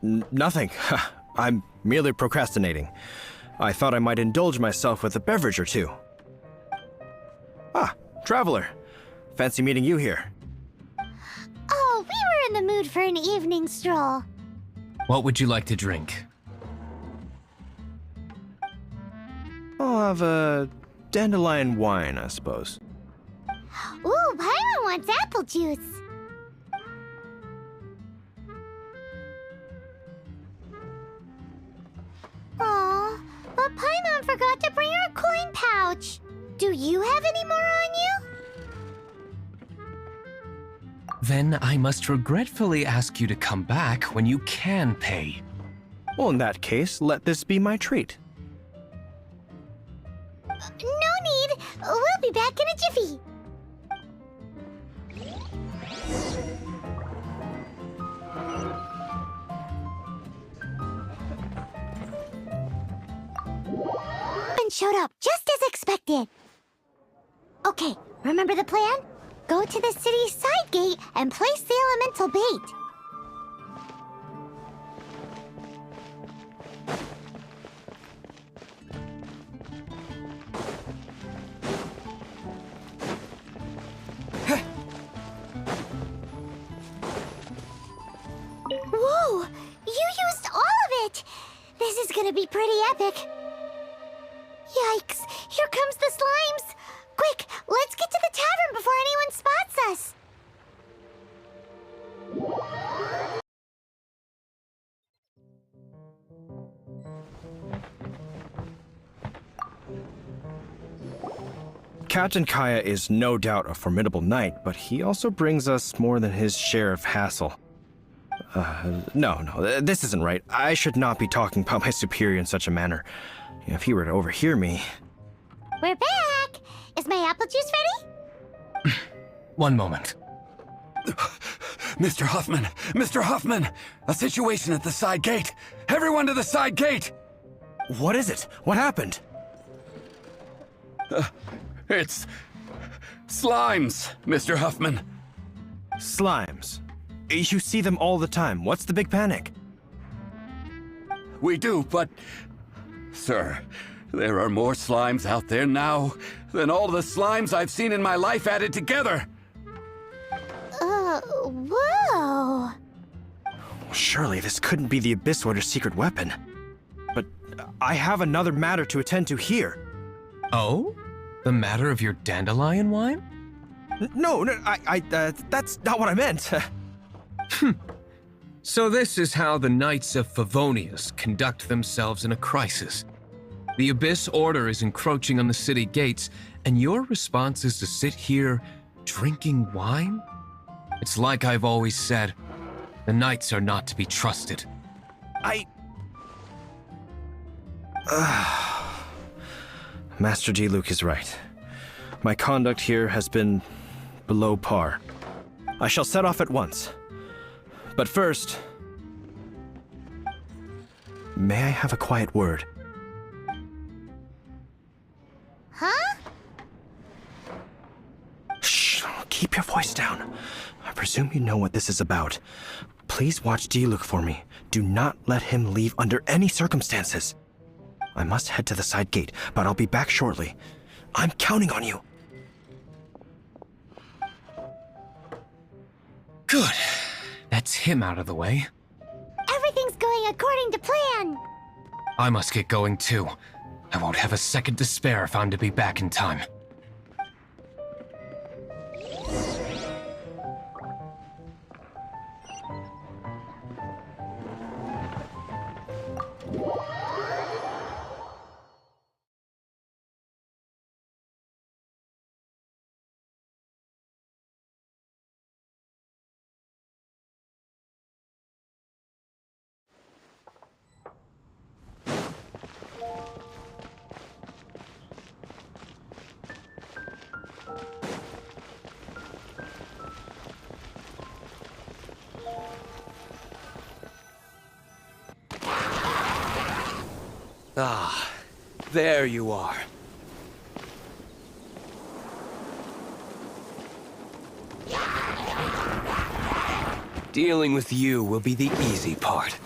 Nothing. I'm merely procrastinating. I thought I might indulge myself with a beverage or two. Ah, traveler. Fancy meeting you here. Oh, we were in the mood for an evening stroll. What would you like to drink? I'll have a dandelion wine, I suppose. Ooh, Paimon wants apple juice. Aw, but Paimon forgot to bring her coin pouch. Do you have any more on you? Then I must regretfully ask you to come back when you can pay. Well, in that case, let this be my treat. No need. We'll be back in a jiffy. And showed up just as expected. Okay, remember the plan? Go to the city's side gate and place the elemental bait. Whoa! You used all of it! This is gonna be pretty epic. Yikes! Here comes the slimes! Quick, let's get to the tavern before anyone spots us! Captain Kaya is no doubt a formidable knight, but he also brings us more than his share of hassle. No, this isn't right. I should not be talking about my superior in such a manner. If he were to overhear me... We're back! Is my apple juice ready? One moment. Mr. Huffman! Mr. Huffman! A situation at the side gate! Everyone to the side gate! What is it? What happened? It's... slimes, Mr. Huffman. Slimes. You see them all the time. What's the big panic? We do, but... Sir, there are more slimes out there now than all the slimes I've seen in my life added together. Whoa. Surely this couldn't be the Abyss Order's secret weapon. But I have another matter to attend to here. Oh? The matter of your dandelion wine? No, that's not what I meant. So this is how the Knights of Favonius conduct themselves in a crisis. The Abyss Order is encroaching on the city gates, and your response is to sit here drinking wine? It's like I've always said, the Knights are not to be trusted. Master Diluc is right. My conduct here has been below par. I shall set off at once. But first, may I have a quiet word? Huh? Shh, keep your voice down. I presume you know what this is about. Please watch Diluc for me. Do not let him leave under any circumstances. I must head to the side gate, but I'll be back shortly. I'm counting on you. Good. That's him out of the way. Everything's going according to plan. I must get going too. I won't have a second to spare if I'm to be back in time. Ah, there you are. Dealing with you will be the easy part.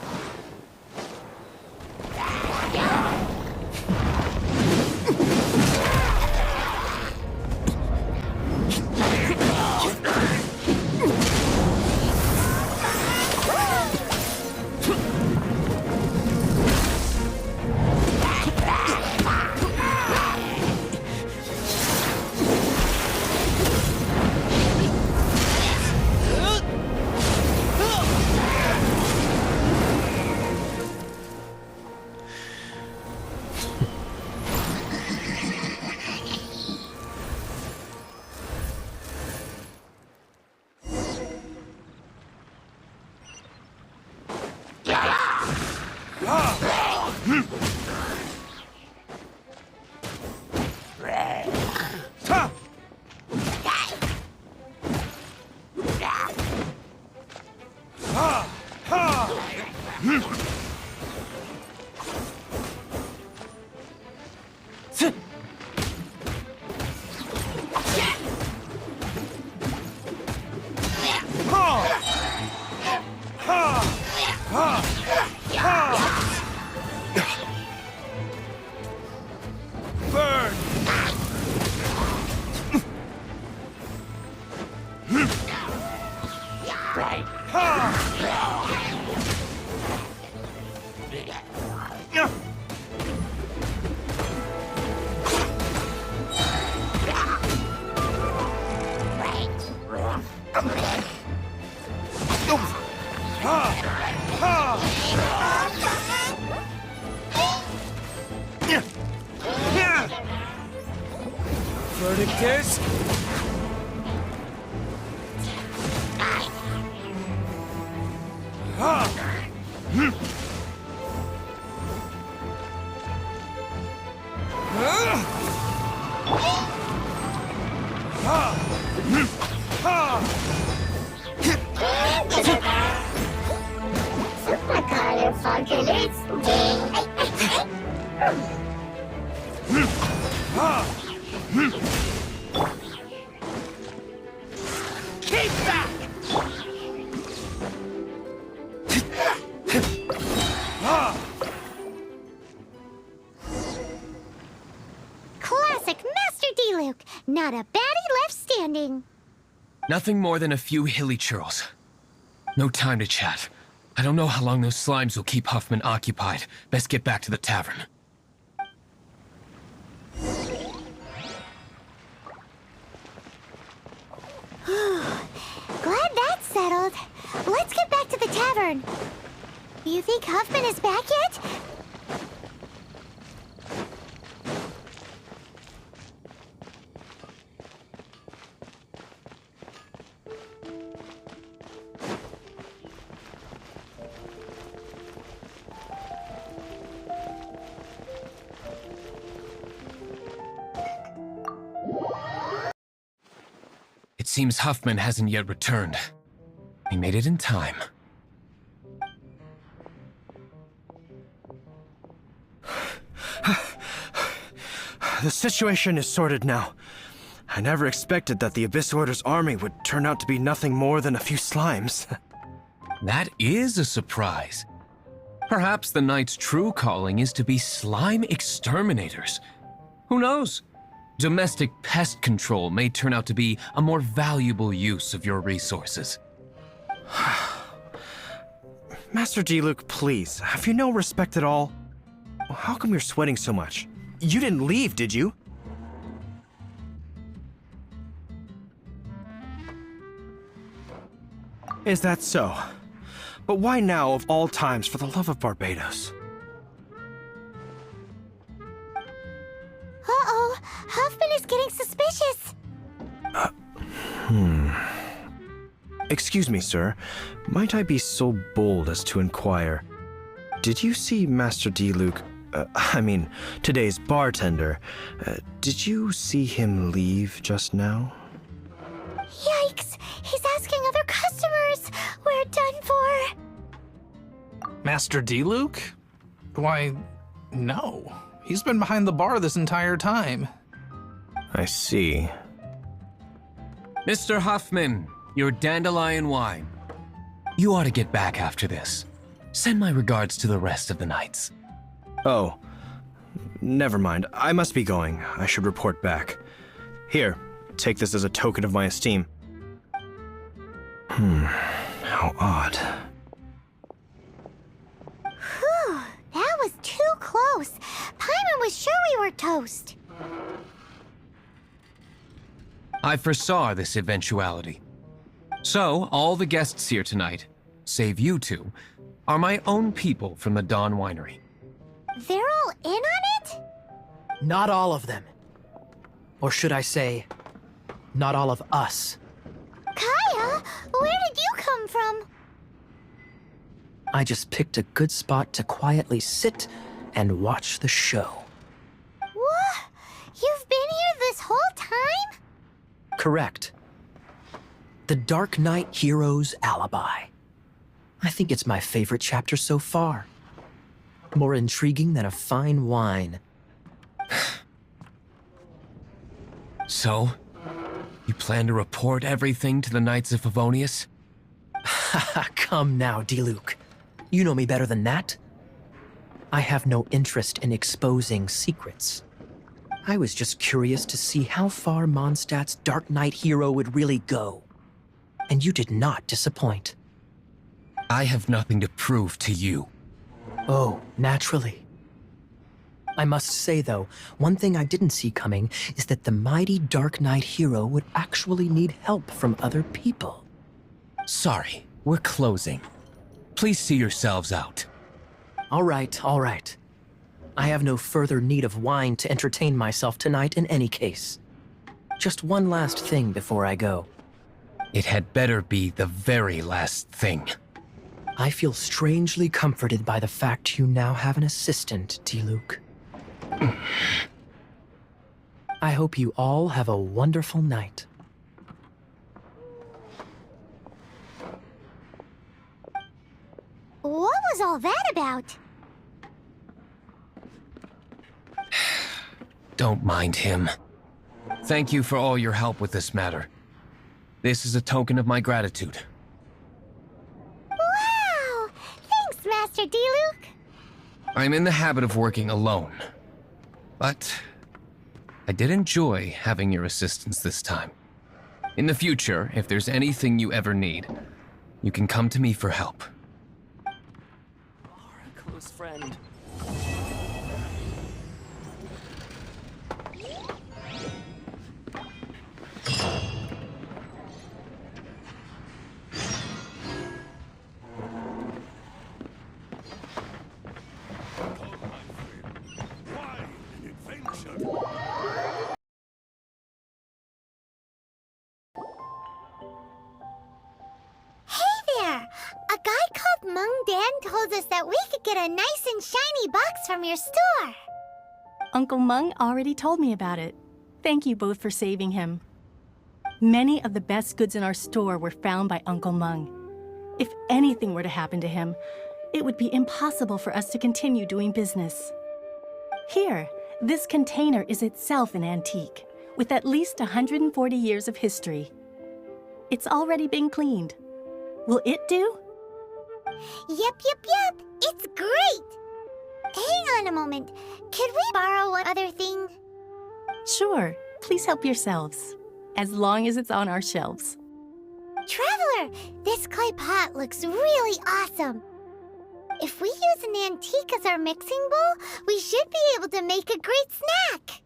Verdict is... Classic Master Diluc. Not a baddie left standing. Nothing more than a few hilly churls. No time to chat. I don't know how long those slimes will keep Huffman occupied. Best get back to the tavern. Glad that's settled. Let's get back to the tavern. You think Huffman is back yet? It seems Huffman hasn't yet returned. He made it in time. The situation is sorted now. I never expected that the Abyss Order's army would turn out to be nothing more than a few slimes. That is a surprise. Perhaps the Knight's true calling is to be slime exterminators. Who knows? Domestic pest control may turn out to be a more valuable use of your resources. Master Diluc, please, have you no respect at all? How come you're sweating so much? You didn't leave, did you? Is that so? But why now of all times, for the love of Barbados? Uh-oh, Huffman is getting suspicious. Excuse me, sir. Might I be so bold as to inquire, did you see Master Diluc, today's bartender, did you see him leave just now? Yikes, he's asking other customers. We're done for. Master Diluc? Why, no. He's been behind the bar this entire time. I see. Mr. Huffman, your dandelion wine. You ought to get back after this. Send my regards to the rest of the knights. Oh, never mind. I must be going. I should report back. Here, take this as a token of my esteem. How odd. Whew, that was too close. Paimon was sure we were toast. I foresaw this eventuality. So, all the guests here tonight, save you two, are my own people from the Dawn Winery. They're all in on it? Not all of them. Or should I say, not all of us. Kaya, where did you come from? I just picked a good spot to quietly sit and watch the show. What? You've been here this whole time? Correct. The Dark Knight Hero's Alibi. I think it's my favorite chapter so far. More intriguing than a fine wine. So, you plan to report everything to the Knights of Favonius? Come now, Diluc. You know me better than that. I have no interest in exposing secrets. I was just curious to see how far Mondstadt's Dark Knight hero would really go. And you did not disappoint. I have nothing to prove to you. Oh, naturally. I must say, though, one thing I didn't see coming is that the mighty Dark Knight hero would actually need help from other people. Sorry, we're closing. Please see yourselves out. All right, all right. I have no further need of wine to entertain myself tonight in any case. Just one last thing before I go. It had better be the very last thing. I feel strangely comforted by the fact you now have an assistant, Diluc. I hope you all have a wonderful night. What was all that about? Don't mind him. Thank you for all your help with this matter. This is a token of my gratitude. Wow! Thanks, Master Diluc. I'm in the habit of working alone. But I did enjoy having your assistance this time. In the future, if there's anything you ever need, you can come to me for help. Our close friend. A guy called Mung Dan told us that we could get a nice and shiny box from your store. Uncle Mung already told me about it. Thank you both for saving him. Many of the best goods in our store were found by Uncle Mung. If anything were to happen to him, it would be impossible for us to continue doing business. Here, this container is itself an antique, with at least 140 years of history. It's already been cleaned. Will it do? Yep. It's great. Hang on a moment. Could we borrow one other thing? Sure. Please help yourselves, as long as it's on our shelves. Traveler, this clay pot looks really awesome. If we use an antique as our mixing bowl, we should be able to make a great snack.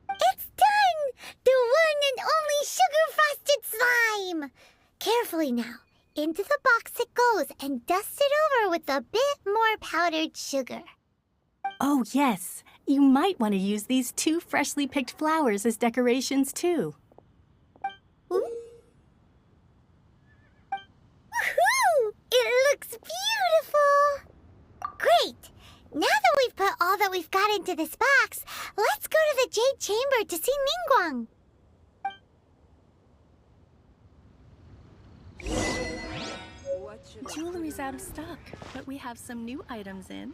It's done! The one and only sugar-frosted slime! Carefully now. Into the box it goes and dust it over with a bit more powdered sugar. Oh, yes. You might want to use these 2 freshly picked flowers as decorations, too. Woohoo! It looks beautiful! Great! Now that we've put all that we've got into this box, let's go to the Jade Chamber to see Ningguang. Jewelry's out of stock, but we have some new items in.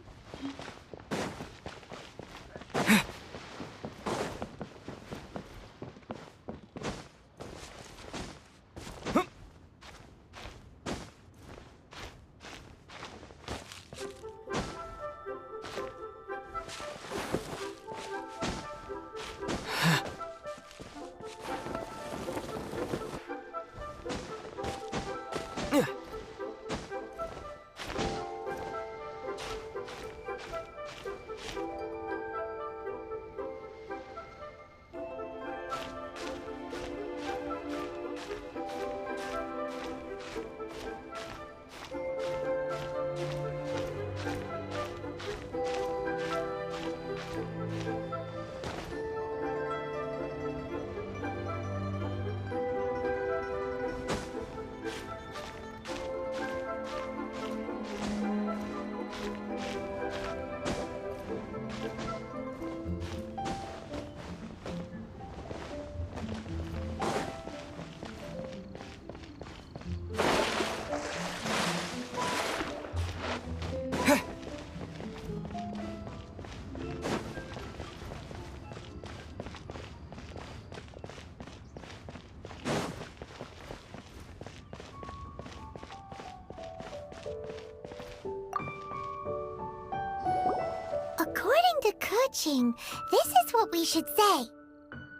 According to Kuching, this is what we should say.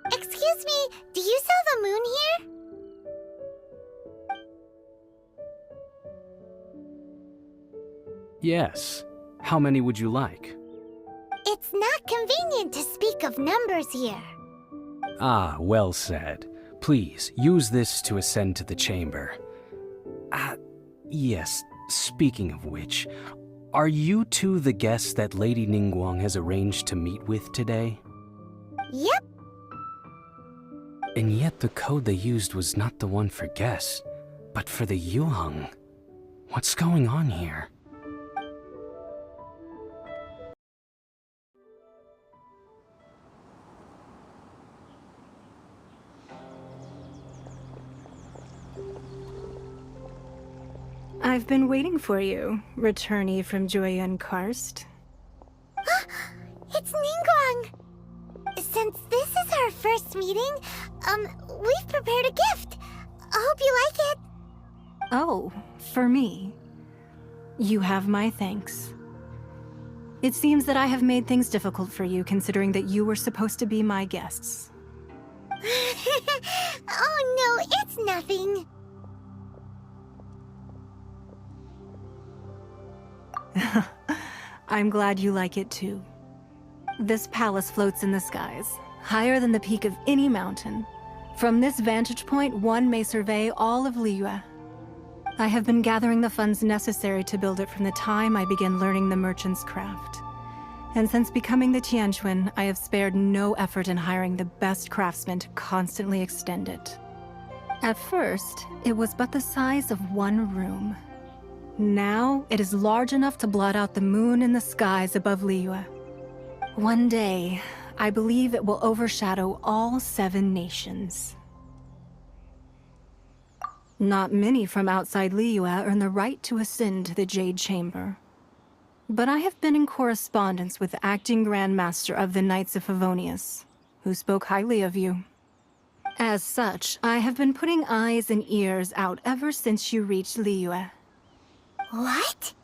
Excuse me, do you sell the moon here? Yes. How many would you like? It's not convenient to speak of numbers here. Ah, well said. Please, use this to ascend to the chamber. Yes, speaking of which, are you two the guests that Lady Ningguang has arranged to meet with today? Yep. And yet the code they used was not the one for guests, but for the Yuheng. What's going on here? I've been waiting for you, returnee from Joyun Karst. It's Ningguang! Since this is our first meeting, we've prepared a gift. I hope you like it. Oh, for me. You have my thanks. It seems that I have made things difficult for you, considering that you were supposed to be my guests. Oh no, it's nothing. I'm glad you like it too. This palace floats in the skies, higher than the peak of any mountain. From this vantage point, one may survey all of Liyue. I have been gathering the funds necessary to build it from the time I began learning the merchant's craft. And since becoming the Tianquan, I have spared no effort in hiring the best craftsmen to constantly extend it. At first, it was but the size of one room. Now, it is large enough to blot out the moon in the skies above Liyue. One day, I believe it will overshadow all 7 nations. Not many from outside Liyue earn the right to ascend to the Jade Chamber. But I have been in correspondence with the acting Grand Master of the Knights of Favonius, who spoke highly of you. As such, I have been putting eyes and ears out ever since you reached Liyue. What?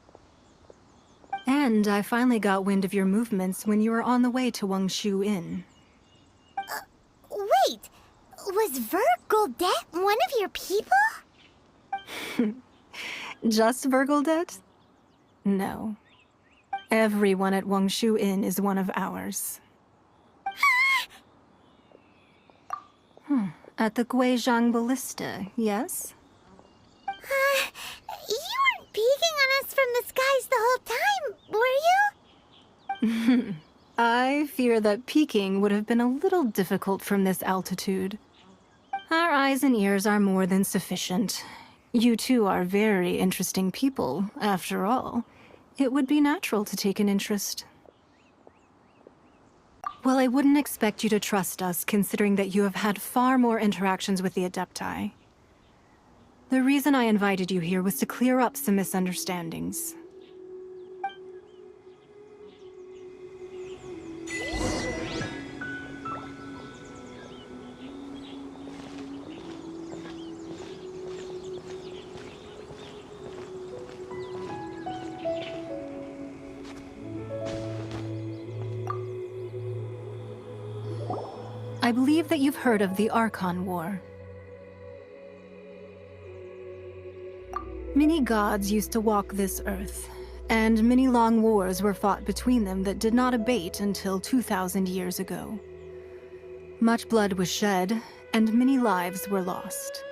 And I finally got wind of your movements when you were on the way to Wangshu Inn. Wait! Was Vergoldet one of your people? Just Vergoldet? No. Everyone at Wangshu Inn is one of ours. At the Guizhang Ballista, yes? You weren't peeking on us from the skies the whole time, were you? I fear that peeking would have been a little difficult from this altitude. Our eyes and ears are more than sufficient. You two are very interesting people, after all. It would be natural to take an interest. Well, I wouldn't expect you to trust us, considering that you have had far more interactions with the Adepti. The reason I invited you here was to clear up some misunderstandings. I believe that you've heard of the Archon War. Many gods used to walk this earth, and many long wars were fought between them that did not abate until 2,000 years ago. Much blood was shed, and many lives were lost.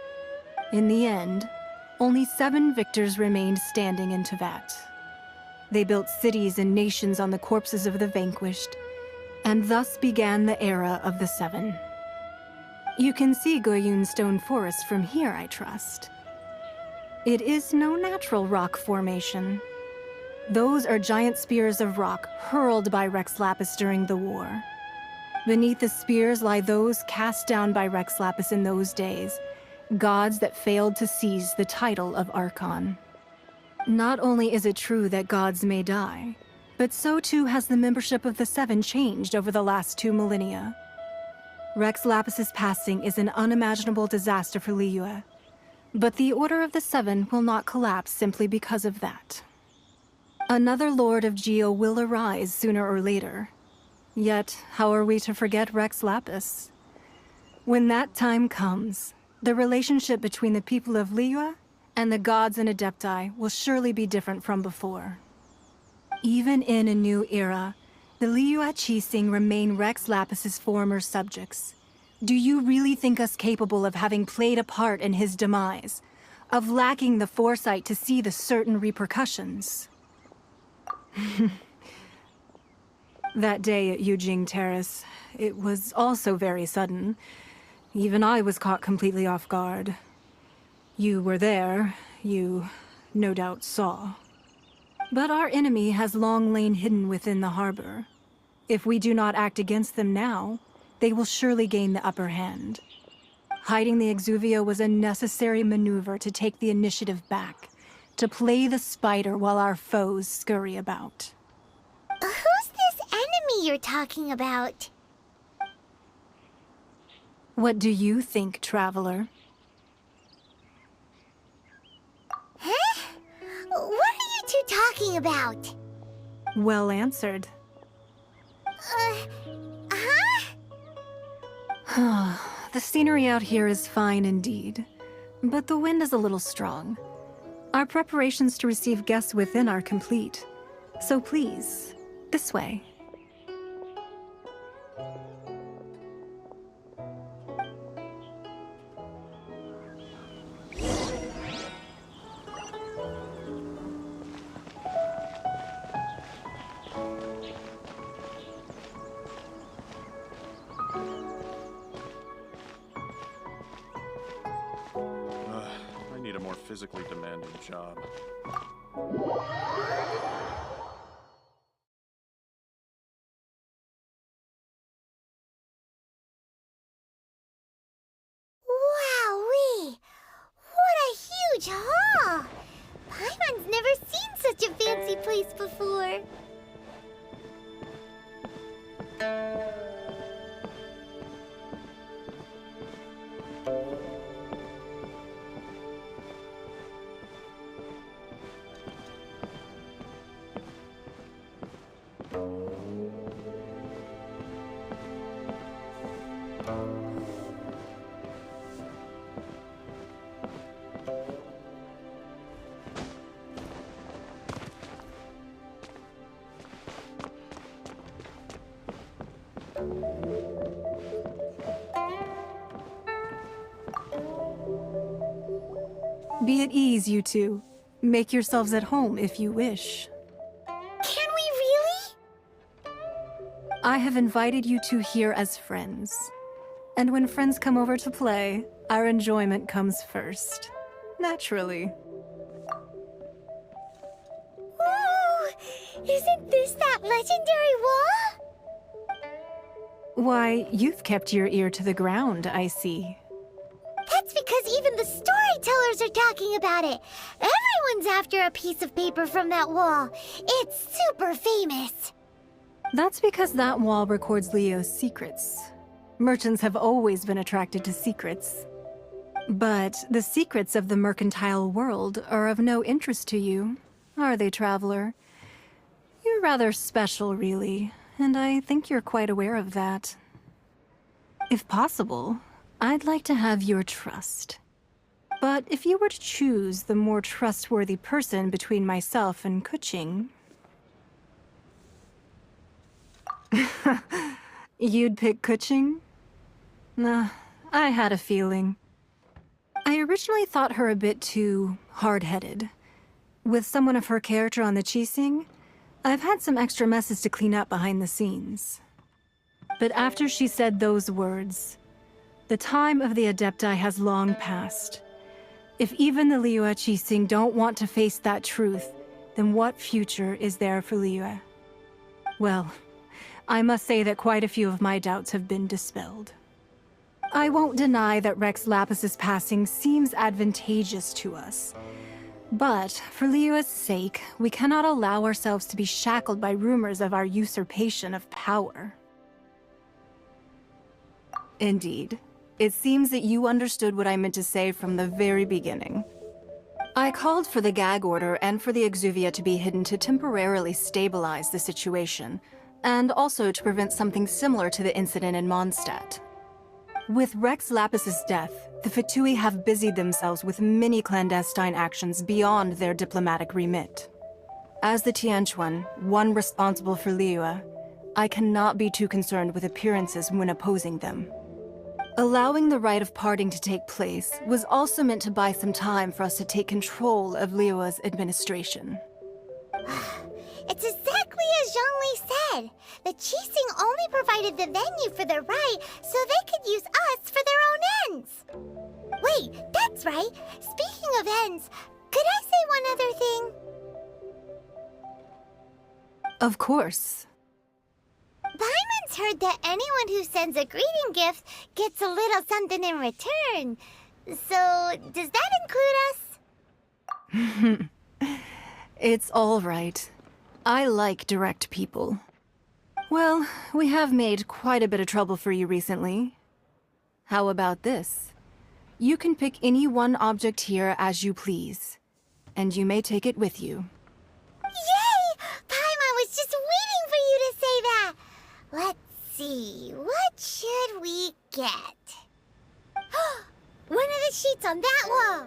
In the end, only 7 victors remained standing in Teyvat. They built cities and nations on the corpses of the vanquished, and thus began the era of the 7. You can see Goyun Stone Forest from here, I trust. It is no natural rock formation. Those are giant spears of rock hurled by Rex Lapis during the war. Beneath the spears lie those cast down by Rex Lapis in those days, gods that failed to seize the title of Archon. Not only is it true that gods may die, but so too has the membership of the 7 changed over the last 2 millennia. Rex Lapis's passing is an unimaginable disaster for Liyue, but the Order of the 7 will not collapse simply because of that. Another Lord of Geo will arise sooner or later. Yet, how are we to forget Rex Lapis? When that time comes, the relationship between the people of Liyue and the gods and Adepti will surely be different from before. Even in a new era, the Liyue Qixing remain Rex Lapis's former subjects. Do you really think us capable of having played a part in his demise? Of lacking the foresight to see the certain repercussions? That day at Yujing Terrace, it was also very sudden. Even I was caught completely off guard. You were there, you no doubt saw. But our enemy has long lain hidden within the harbor. If we do not act against them now, they will surely gain the upper hand. Hiding the Exuvio was a necessary maneuver to take the initiative back, to play the spider while our foes scurry about. Who's this enemy you're talking about? What do you think, traveler? Huh? What are you two talking about? Well answered. The scenery out here is fine indeed, but the wind is a little strong. Our preparations to receive guests within are complete, so please, this way. I need a more physically demanding job. Wowee! What a huge hall! Paimon's never seen such a fancy place before. Be at ease, you two. Make yourselves at home if you wish. Can we really? I have invited you two here as friends. And when friends come over to play, our enjoyment comes first. Naturally. Ooh! Isn't this that legendary wall? Why, you've kept your ear to the ground, I see. That's because even the storytellers are talking about it. Everyone's after a piece of paper from that wall. It's super famous. That's because that wall records Leo's secrets. Merchants have always been attracted to secrets. But the secrets of the mercantile world are of no interest to you, are they, traveler? You're rather special, really, and I think you're quite aware of that. If possible, I'd like to have your trust. But if you were to choose the more trustworthy person between myself and Kuching, you'd pick Kuching? Nah, I had a feeling. I originally thought her a bit too hard-headed. With someone of her character on the Qixing, I've had some extra messes to clean up behind the scenes. But after she said those words, the time of the Adepti has long passed. If even the Liyue Qixing don't want to face that truth, then what future is there for Liyue? Well, I must say that quite a few of my doubts have been dispelled. I won't deny that Rex Lapis's passing seems advantageous to us. But for Liyue's sake, we cannot allow ourselves to be shackled by rumors of our usurpation of power. Indeed. It seems that you understood what I meant to say from the very beginning. I called for the gag order and for the exuvia to be hidden to temporarily stabilize the situation, and also to prevent something similar to the incident in Mondstadt. With Rex Lapis's death, the Fatui have busied themselves with many clandestine actions beyond their diplomatic remit. As the Tianquan, one responsible for Liyue, I cannot be too concerned with appearances when opposing them. Allowing the rite of parting to take place was also meant to buy some time for us to take control of Liyue's administration. It's exactly as Zhongli said. The Qixing only provided the venue for their rite so they could use us for their own ends. Wait, that's right. Speaking of ends, could I say one other thing? Of course. Paimon's heard that anyone who sends a greeting gift gets a little something in return. So, does that include us? It's all right. I like direct people. Well, we have made quite a bit of trouble for you recently. How about this? You can pick any one object here as you please, and you may take it with you. Yay! Paimon was just waiting for you to say that! Let's see, what should we get? One of the sheets on that wall!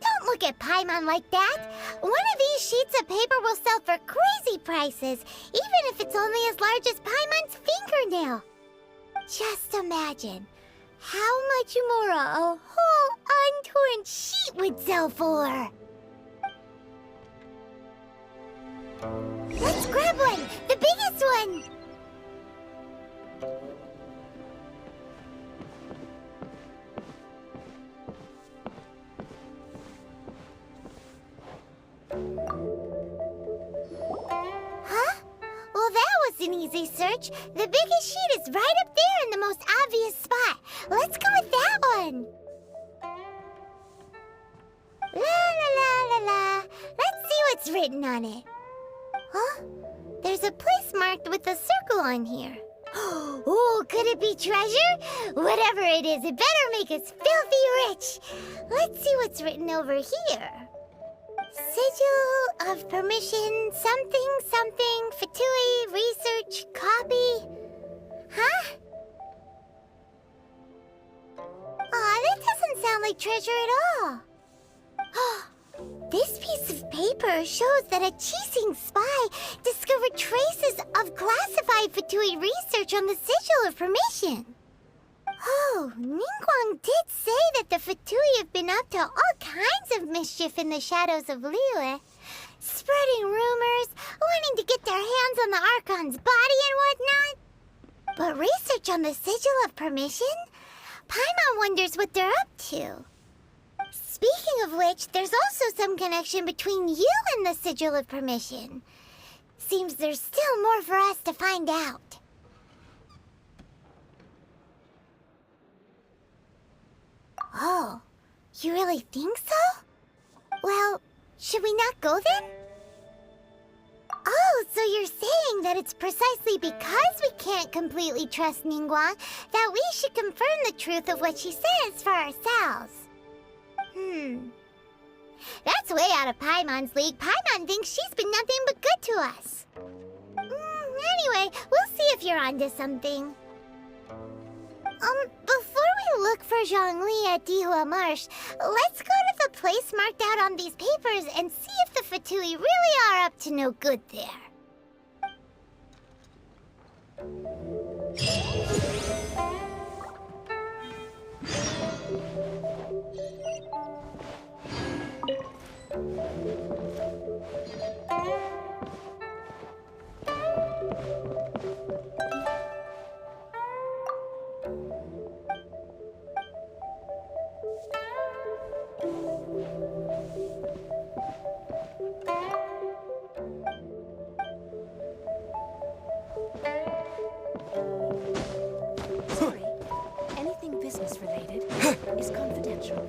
Don't look at Paimon like that! One of these sheets of paper will sell for crazy prices, even if it's only as large as Paimon's fingernail. Just imagine how much more a whole untorn sheet would sell for. Let's grab one! The biggest one! Huh? Well, that was an easy search. The biggest sheet is right up there in the most obvious spot. Let's go with that one. La la la la la. Let's see what's written on it. Huh? There's a place marked with a circle on here. Oh, could it be treasure? Whatever it is, it better make us filthy rich. Let's see what's written over here. Sigil of permission, something, something, Fatui, research, copy. Huh? Aw, that doesn't sound like treasure at all. This piece of paper shows that a Qixing spy discovered traces of classified Fatui research on the Sigil of Permission. Oh, Ningguang did say that the Fatui have been up to all kinds of mischief in the shadows of Liyue, spreading rumors, wanting to get their hands on the Archon's body and whatnot. But research on the Sigil of Permission? Paimon wonders what they're up to. Speaking of which, there's also some connection between you and the Sigil of Permission. Seems there's still more for us to find out. Oh, you really think so? Well, should we not go then? Oh, so you're saying that it's precisely because we can't completely trust Ningguang that we should confirm the truth of what she says for ourselves. That's way out of Paimon's league. Paimon thinks she's been nothing but good to us. Anyway, we'll see if you're onto something. Before we to look for Zhongli at Dihua Marsh, let's go to the place marked out on these papers and see if the Fatui really are up to no good there. Sorry, anything business related is confidential.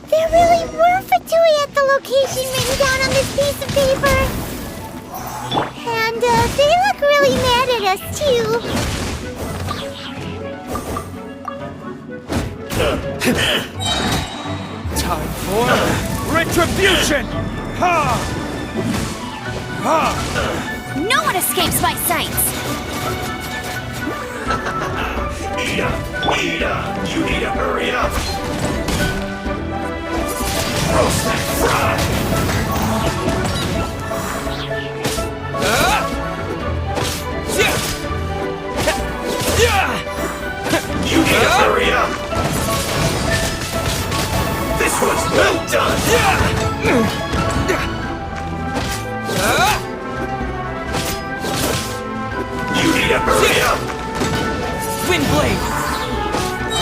There really were Fatui at the location written down on this piece of paper. And they look really mad at us, too. Time for retribution! Ha! Ha! No one escapes my sights! Ida! You need to hurry up! Roast that fry! You need to hurry up! This one's well done! You need to hurry up! Wind blade!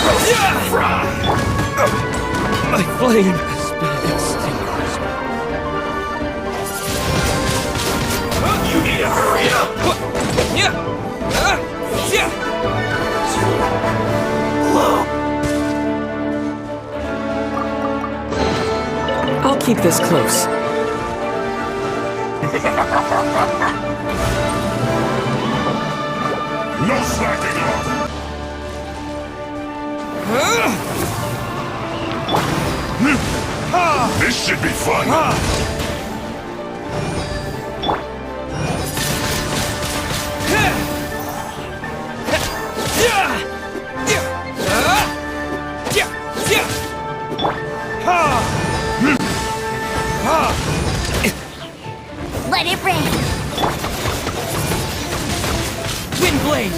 Roast that fry! My flame has been extinguished. You need to hurry up! I'll keep this close. No slacking off! This should be fun! Let it rain! Windblade!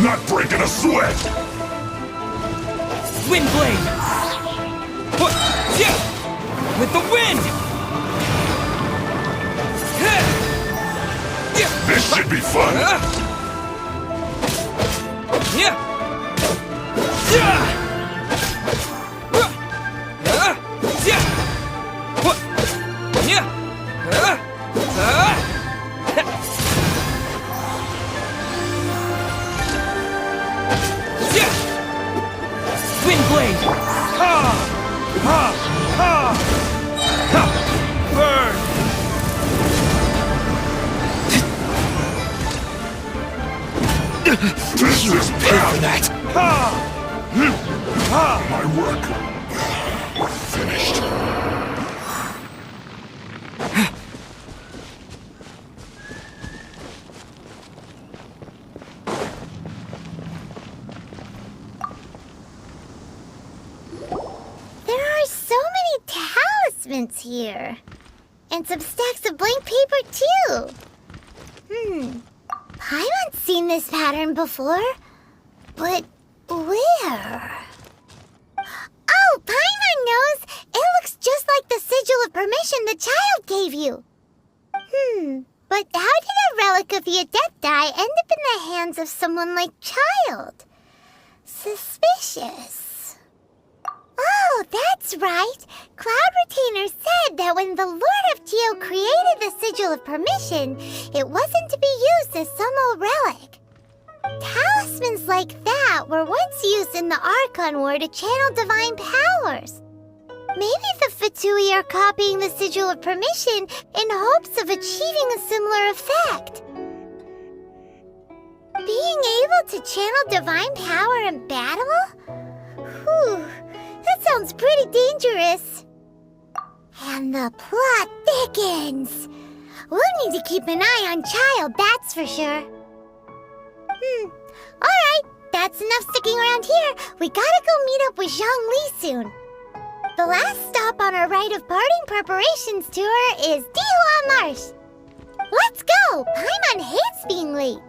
Not breaking a sweat! Windblade! With the wind! This should be fun! Windblade! Burn! This is bad! My work finished. There are so many talismans here. And some stacks of blank paper, too. Paimon's seen this pattern before. But where? Oh, Paimon knows! It looks just like the sigil of permission the child gave you. But how did a relic of the Adepti end up in the hands of someone like Child? Suspicious. Oh, that's right. Cloud Retainer said that when the Lord of Geo created the Sigil of Permission, it wasn't to be used as some old relic. Talismans like that were once used in the Archon War to channel divine powers. Maybe the Fatui are copying the Sigil of Permission in hopes of achieving a similar effect. Being able to channel divine power in battle? Whew, that sounds pretty dangerous. And the plot thickens. We'll need to keep an eye on Child, that's for sure. Alright, that's enough sticking around here. We gotta go meet up with Zhongli soon. The last stop on our rite of parting preparations tour is Dihua Marsh. Let's go! Paimon hates being late.